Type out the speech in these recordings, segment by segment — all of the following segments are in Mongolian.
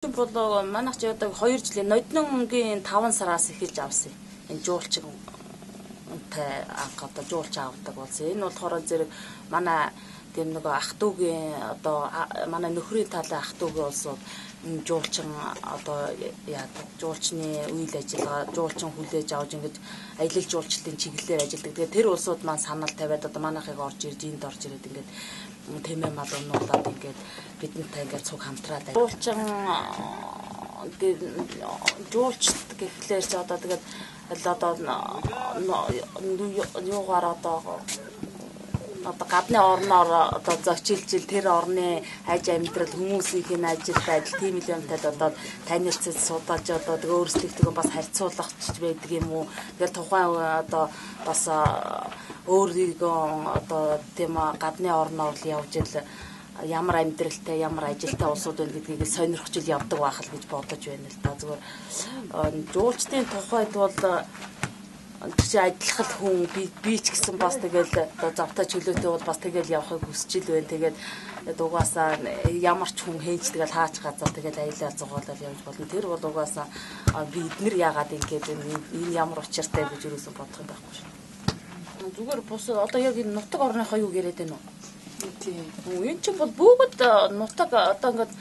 Болоо манайх ч одоо 2 жилийн ноднонгийн 5 сараас эхэлж авсан. Энэ жуулчин анх одоо жуулч авдаг болсон. Энэ болохоор зэрэг манай тийм нэг ах トゥ угийн одоо манай нөхрийн талын ах トゥ угийн улсууд жуулчин одоо яадаг жуулчны үйл ажиллагаа жуулчин хүлээж авч ингэж аялал жуулчлалын чиглэлээр ажилладаг. Тэгээ тэр улсууд маань санал тавиад одоо манайхыг орж ирж энд орж ирээд ингэж тэмээ мал унуудаад ингээд бидэнтэй ингээд цуг хамтраад жуулчин жуулч гэхлээр ч одоо тэгээд одоо юугаар одоо гадны орноор одоо зочилжил тэр орны аж амьдрал хүмүүсийн ажилтай адил тийм л юмтай одоо танилцаж судалж одоо тэгээ өөрсдөө бас харьцуулахч байдаг юм уу. Тэгэхээр тухайн одоо бас өөрийгөө одоо тийм гадны орноор л явж ил ямар амьдралтай ямар ажилтай улсууд байна гэдгийг сонирхож ил явдаг байх л гэж бодож байна л да. Зүгээр жуулчдын тухайд бол чи адилхан хүн би ч гэсэн бас тэгэл одоо завтай чөлөөтэй бол бас тэгэл явахыг хүсэж ил байна. Тэгээд угаасаа ямар ч хүн хээж тэгэл хаач газар тэгэл аялал зугаалал явж болно. Тэр бол угаасаа бид нэр яагаад ингэж энэ ямар учиртай гэж юусэн бодох юм байхгүй шүү. Зүгээр бус одоо яг энэ нутаг орныхоо юу яриад байна уу? Тийм. Энэ чинь бол бүгд нутаг одоо ингээд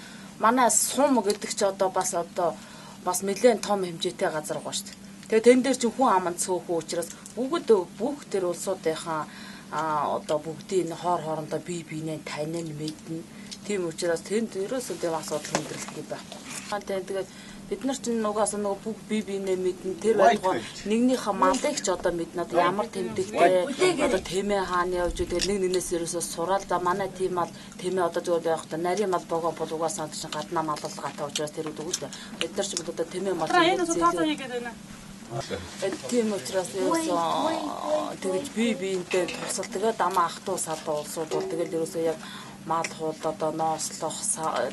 манай сум гэдэг чи одоо бас нэлээд том хэмжээтэй газар байгаа шүү дээ. Тэгээ тэн дээр чинь хүн аманд цөөхөн учраас бүх тэр улсуудынхаа одоо бүгдийн хоорондоо бие биенээ танил мэднэ. Тийм учраас тэнд ерөөсөө тийм асуудал хүндрэлтэй байхгүй. Тэгээд бид нар чинь нугаас нөгөө бүх бие биенээ мэднэ. Тэр болгоо нэгнийхээ малыг ч одоо мэднэ. Одоо ямар тэмдэгтэй одоо тэмээ хаана явж тэгээд нэг нэгнээс ерөөсөө сураад за манай тийм мал тэмээ одоо зүгээр явах та нарийн мал богоо бол угаасаа чинь гаднаа малгалгаатай учраас тэр үгүй л бид нар ч бол одоо тэмээ мал тийм учраас тэгж бие биентэй тусал тэгээд дамаа ах トゥ салуу улсууд бол тэгэл ерөөсөө яг мал хуул одоо нослох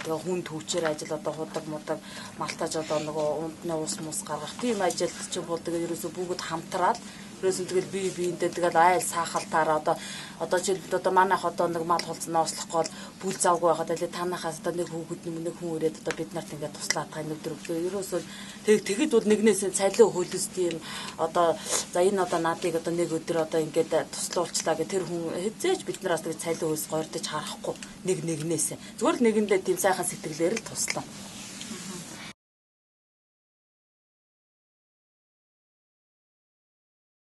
тэгээ хүн төвчээр ажил одоо худаг мудаг малтаж одоо нөгөө ундны ус мус гаргах тийм ажилд чинь бол тэгээ ерөөсөө бүгд хамтраад ерөөсөө тэгэл бие биентэй тэгэл айл саахалтаараа одоо жил одоо манайх одоо нэг мал хулцсан нослох гол бүл завгүй байхад аль танахаас одоо нэг хүүхэд нэг хүн ирээд одоо бид нарт ингээд туслаад тань өдөр ерөөсөө тэгэд бол нэгнээс цалин хөлс тийм одоо за энэ одоо наадыг одоо нэг өдөр одоо ингээд туслуулчлаа гэх тэр хүн хэзээж бид нараас тэг цалин хөлс гордож харахгүй нэг нэгнээс зүгээр нэгэндээ тийм сайхан сэтгэлээр л туслаа.